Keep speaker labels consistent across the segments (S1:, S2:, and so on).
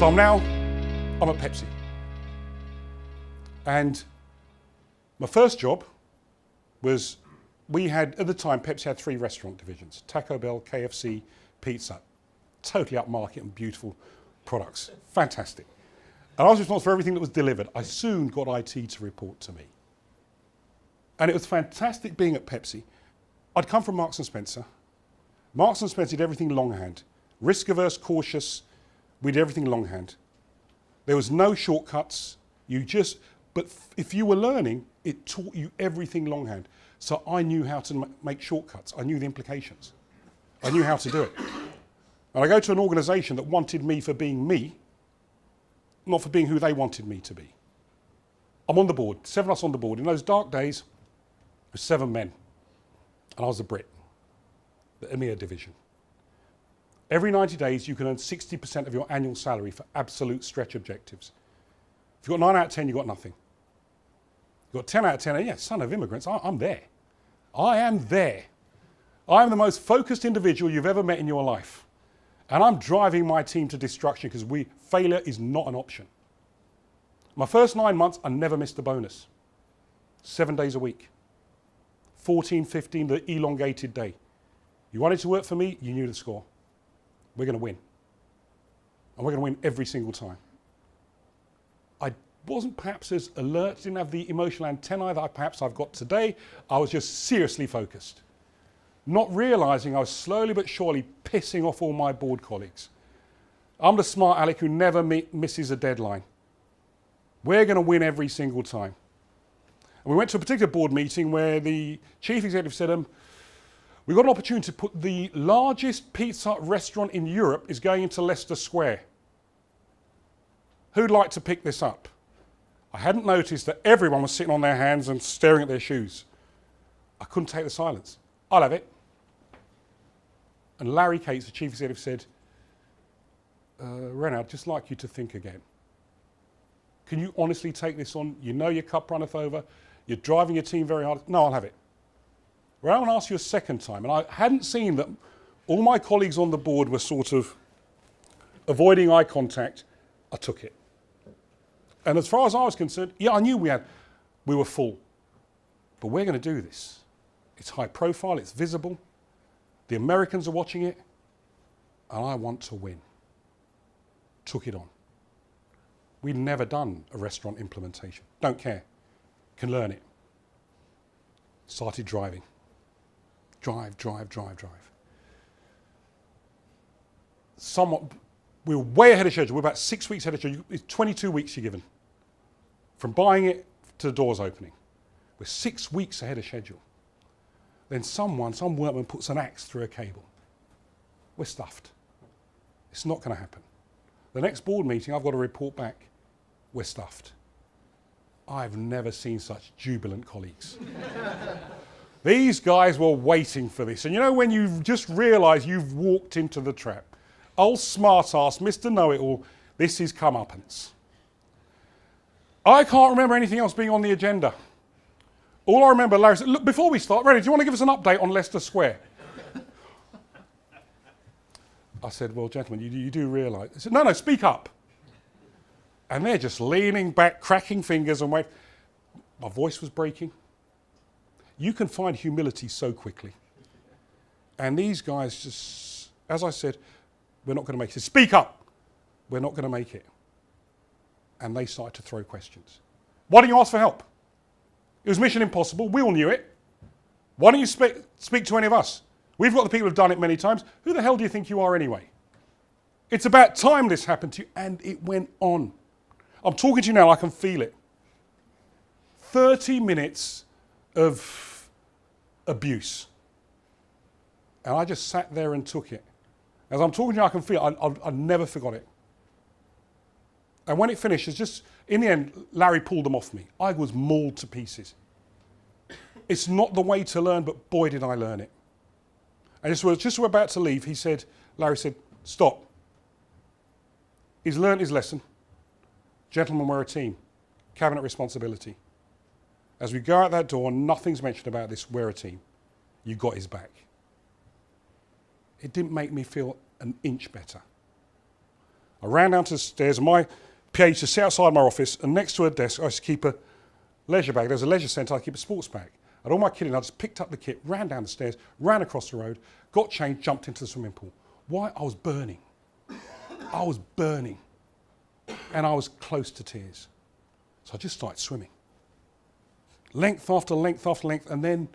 S1: So I'm at Pepsi. And my first job was, at the time, Pepsi had 3 restaurant divisions: Taco Bell, KFC, Pizza. Totally upmarket and beautiful products. Fantastic. And I was responsible for everything that was delivered. I soon got IT to report to me. And it was fantastic being at Pepsi. I'd come from Marks & Spencer. Marks & Spencer did everything longhand. Risk-averse, cautious, we did everything longhand. There was no shortcuts. But if you were learning, it taught you everything longhand. So I knew how to make shortcuts. I knew the implications. I knew how to do it. And I go to an organization that wanted me for being me, not for being who they wanted me to be. I'm on the board, 7 of us on the board. In those dark days, it was 7 men. And I was a Brit, the EMEA division. Every 90 days, you can earn 60% of your annual salary for absolute stretch objectives. If you've got 9 out of 10, you've got nothing. You've got 10 out of 10, yeah, son of immigrants, I'm there. I am there. I am the most focused individual you've ever met in your life. And I'm driving my team to destruction because failure is not an option. My first 9 months, I never missed a bonus. 7 days a week. 14, 15, the elongated day. You wanted to work for me, you knew the score. We're going to win. And we're going to win every single time. I wasn't perhaps as alert, didn't have the emotional antennae that perhaps I've got today. I was just seriously focused. Not realizing I was slowly but surely pissing off all my board colleagues. I'm the smart aleck who never misses a deadline. We're going to win every single time. And we went to a particular board meeting where the chief executive said, we've got an opportunity to put the largest pizza restaurant in Europe is going into Leicester Square. Who'd like to pick this up? I hadn't noticed that everyone was sitting on their hands and staring at their shoes. I couldn't take the silence. I'll have it. And Larry Cates, the chief executive, said, René, I'd just like you to think again. Can you honestly take this on? You know your cup runneth over. You're driving your team very hard. No, I'll have it. Well, I want to ask you a second time. And I hadn't seen that all my colleagues on the board were sort of avoiding eye contact. I took it. And as far as I was concerned, yeah, I knew we were full. But we're going to do this. It's high profile, it's visible. The Americans are watching it. And I want to win. Took it on. We'd never done a restaurant implementation. Don't care. Can learn it. Started driving. Drive. We were way ahead of schedule. We're about 6 weeks ahead of schedule. It's 22 weeks you're given. From buying it to the doors opening. We're 6 weeks ahead of schedule. Then some workman puts an axe through a cable. We're stuffed. It's not going to happen. The next board meeting, I've got to report back. We're stuffed. I've never seen such jubilant colleagues. These guys were waiting for this. And you know when you just realise you've walked into the trap? Old smart-ass, Mr. Know-it-all, this is comeuppance. I can't remember anything else being on the agenda. All I remember, Larry said, look, before we start, René, do you want to give us an update on Leicester Square? I said, well, gentlemen, you do realise. He said, no, speak up. And they're just leaning back, cracking fingers and waiting. My voice was breaking. You can find humility so quickly. And these guys just, as I said, we're not going to make it. Speak up. We're not going to make it. And they started to throw questions. Why don't you ask for help? It was mission impossible. We all knew it. Why don't you speak to any of us? We've got the people who've done it many times. Who the hell do you think you are anyway? It's about time this happened to you. And it went on. I'm talking to you now, I can feel it. 30 minutes of abuse. And I just sat there and took it. As I'm talking to you, I can feel it. I never forgot it. And when it finished, it's just, in the end, Larry pulled them off me. I was mauled to pieces. It's not the way to learn, but boy, did I learn it. And just as we're about to leave, Larry said, stop. He's learned his lesson. Gentlemen, we're a team. Cabinet responsibility. As we go out that door, nothing's mentioned about this, we're a team. You got his back. It didn't make me feel an inch better. I ran down to the stairs, and my PA used to sit outside my office, and next to her desk, I used to keep a leisure bag. There was a leisure centre, I keep a sports bag. And all my kit in, I just picked up the kit, ran down the stairs, ran across the road, got changed, jumped into the swimming pool. Why? I was burning. I was burning. And I was close to tears. So I just started swimming. Length after length after length, and then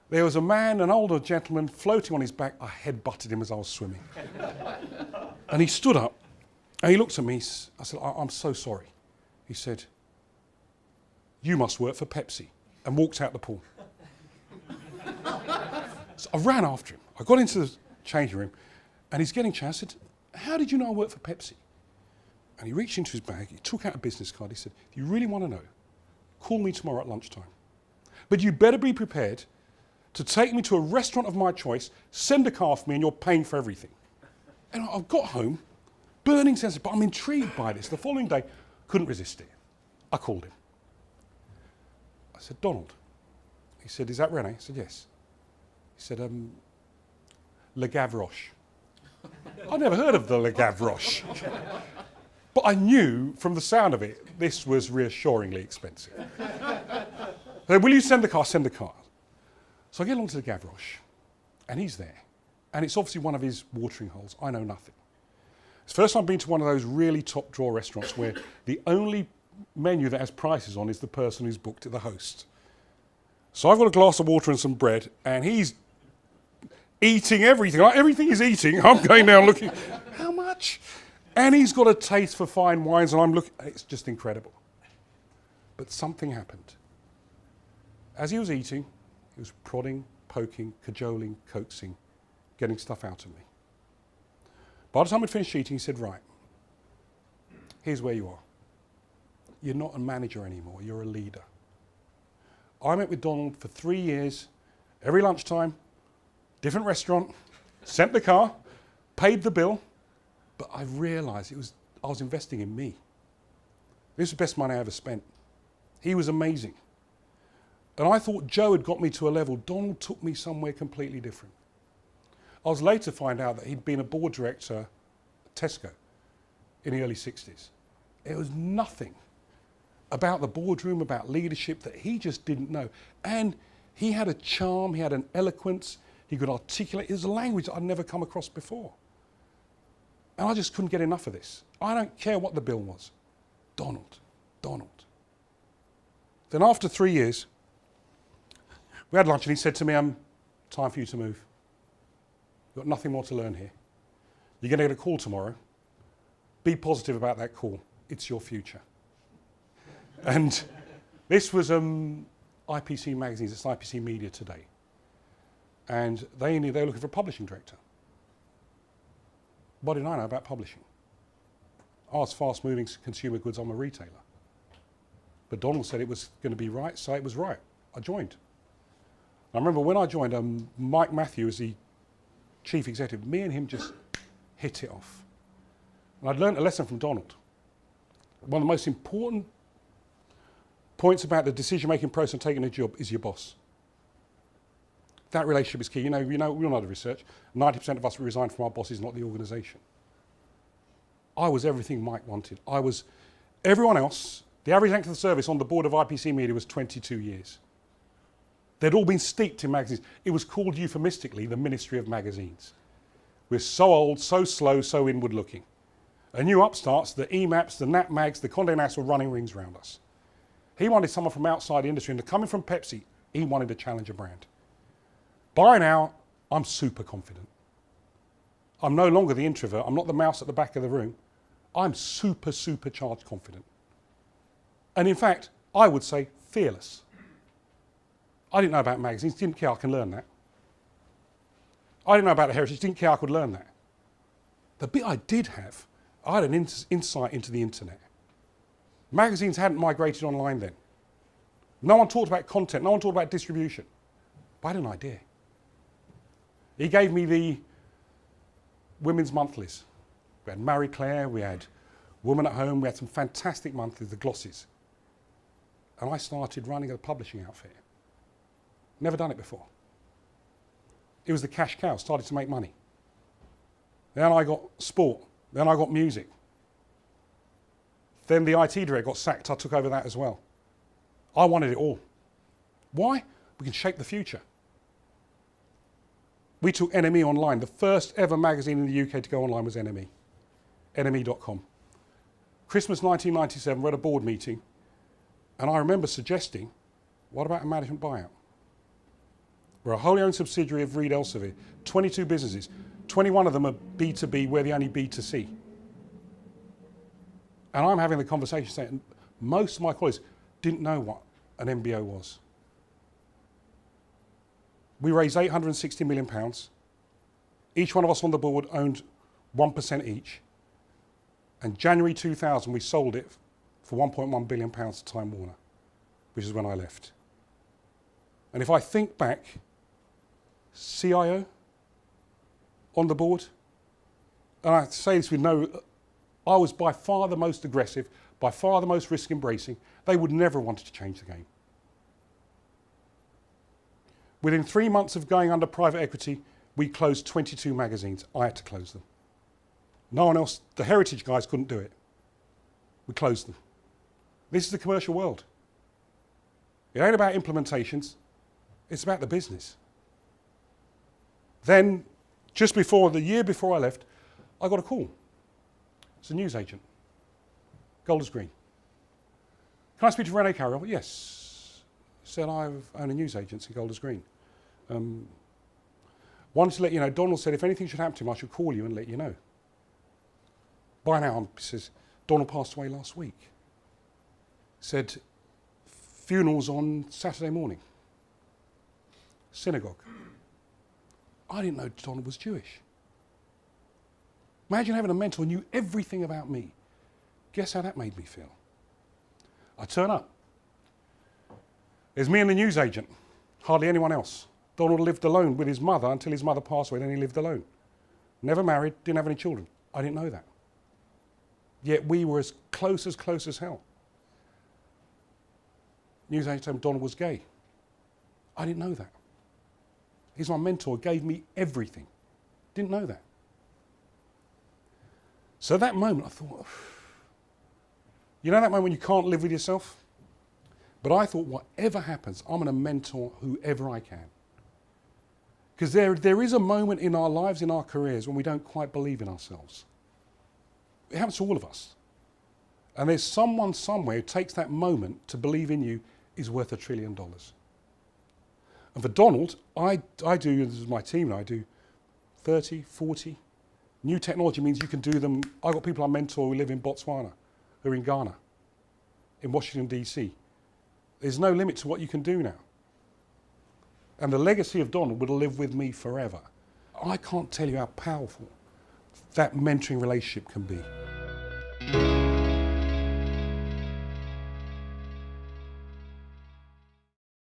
S1: there was a man, an older gentleman, floating on his back. I head-butted him as I was swimming. And he stood up, and he looked at me. I said, I'm so sorry. He said, you must work for Pepsi, and walked out the pool. So I ran after him. I got into the changing room, and he's getting changed. I said, how did you know I work for Pepsi? And he reached into his bag, he took out a business card. He said, if you really want to know, call me tomorrow at lunchtime. But you better be prepared to take me to a restaurant of my choice, send a car for me, and you're paying for everything. And I got home, burning sensitive, but I'm intrigued by this. The following day, couldn't resist it. I called him. I said, Donald. He said, is that René? I said, yes. He said, Le Gavroche. I'd never heard of the Le Gavroche. But I knew from the sound of it, this was reassuringly expensive. So, will you send the car? Send the car. So I get along to the Gavroche, and he's there. And it's obviously one of his watering holes. I know nothing. It's the first time I've been to one of those really top drawer restaurants where the only menu that has prices on is the person who's booked it, the host. So I've got a glass of water and some bread, and he's eating everything. Like everything he's eating, I'm going down looking, how much? And he's got a taste for fine wines, and I'm looking, it's just incredible. But something happened. As he was eating, he was prodding, poking, cajoling, coaxing, getting stuff out of me. By the time I'd finished eating, he said, right, here's where you are. You're not a manager anymore, you're a leader. I met with Donald for 3 years, every lunchtime, different restaurant, sent the car, paid the bill, but I realised I was investing in me. This was the best money I ever spent. He was amazing. And I thought Joe had got me to a level. Donald took me somewhere completely different. I was later to find out that he'd been a board director at Tesco in the early 60s. There was nothing about the boardroom, about leadership that he just didn't know. And he had a charm, he had an eloquence, he could articulate. It was a language that I'd never come across before. And I just couldn't get enough of this. I don't care what the bill was. Donald, Donald. Then after 3 years, we had lunch and he said to me, time for you to move. You've got nothing more to learn here. You're going to get a call tomorrow. Be positive about that call. It's your future. And this was IPC magazines, it's IPC Media Today. And they were looking for a publishing director. What did I know about publishing? I was fast-moving consumer goods, I'm a retailer. But Donald said it was going to be right, so it was right. I joined. I remember when I joined, Mike Matthew was the chief executive. Me and him just hit it off. And I'd learned a lesson from Donald. One of the most important points about the decision-making process and taking a job is your boss. That relationship is key. We all know the research. 90% of us resign from our bosses, not the organisation. I was everything Mike wanted. I was everyone else. The average length of the service on the board of IPC Media was 22 years. They'd all been steeped in magazines. It was called euphemistically the Ministry of Magazines. We're so old, so slow, so inward-looking. A new upstarts, the EMAPs, the Nat Mags, the Condé Nast were running rings around us. He wanted someone from outside the industry, and coming from Pepsi, he wanted to challenge a brand. By now, I'm super confident. I'm no longer the introvert. I'm not the mouse at the back of the room. I'm supercharged confident. And in fact, I would say fearless. I didn't know about magazines, didn't care I can learn that. I didn't know about the heritage, didn't care I could learn that. The bit I did have, I had an insight into the internet. Magazines hadn't migrated online then. No one talked about content, no one talked about distribution. But I had an idea. He gave me the women's monthlies. We had Marie Claire, we had Woman at Home, we had some fantastic monthlies, the glosses. And I started running a publishing outfit. Never done it before. It was the cash cow, started to make money. Then I got sport, then I got music. Then the IT director got sacked, I took over that as well. I wanted it all. Why? We can shape the future. We took NME online. The first ever magazine in the UK to go online was NME, NME.com. Christmas 1997, we're at a board meeting, and I remember suggesting, what about a management buyout? We're a wholly owned subsidiary of Reed Elsevier, 22 businesses, 21 of them are B2B, we're the only B2C. And I'm having the conversation saying, most of my colleagues didn't know what an MBO was. We raised £860 million. Each one of us on the board owned 1% each. And January 2000, we sold it for £1.1 billion to Time Warner, which is when I left. And if I think back, CIO on the board, and I say this with I was by far the most aggressive, by far the most risk embracing. They would never have wanted to change the game. Within 3 months of going under private equity, we closed 22 magazines. I had to close them. No one else, the heritage guys couldn't do it. We closed them. This is the commercial world. It ain't about implementations, it's about the business. Then, just before, the year before I left, I got a call. It's a news agent, Golders Green. Can I speak to René Carayol? Yes. Said, I own a news agency in Golders Green. Wanted to let you know, Donald said if anything should happen to him, I should call you and let you know. By now, he says, Donald passed away last week. Said, funeral's on Saturday morning. Synagogue. I didn't know Donald was Jewish. Imagine having a mentor who knew everything about me. Guess how that made me feel? I turn up. There's me and the news agent, hardly anyone else. Donald lived alone with his mother until his mother passed away, then he lived alone. Never married, didn't have any children. I didn't know that. Yet we were as close as hell. News agent told me Donald was gay. I didn't know that. He's my mentor, gave me everything. Didn't know that. So that moment I thought, you know that moment when you can't live with yourself? But I thought, whatever happens, I'm going to mentor whoever I can. Because there is a moment in our lives, in our careers, when we don't quite believe in ourselves. It happens to all of us. And there's someone somewhere who takes that moment to believe in you is worth $1 trillion. And for Donald, I do, this is my team, and I do 30, 40. New technology means you can do them. I've got people I mentor who live in Botswana, who are in Ghana, in Washington, DC. There's no limit to what you can do now. And the legacy of Donald will live with me forever. I can't tell you how powerful that mentoring relationship can be.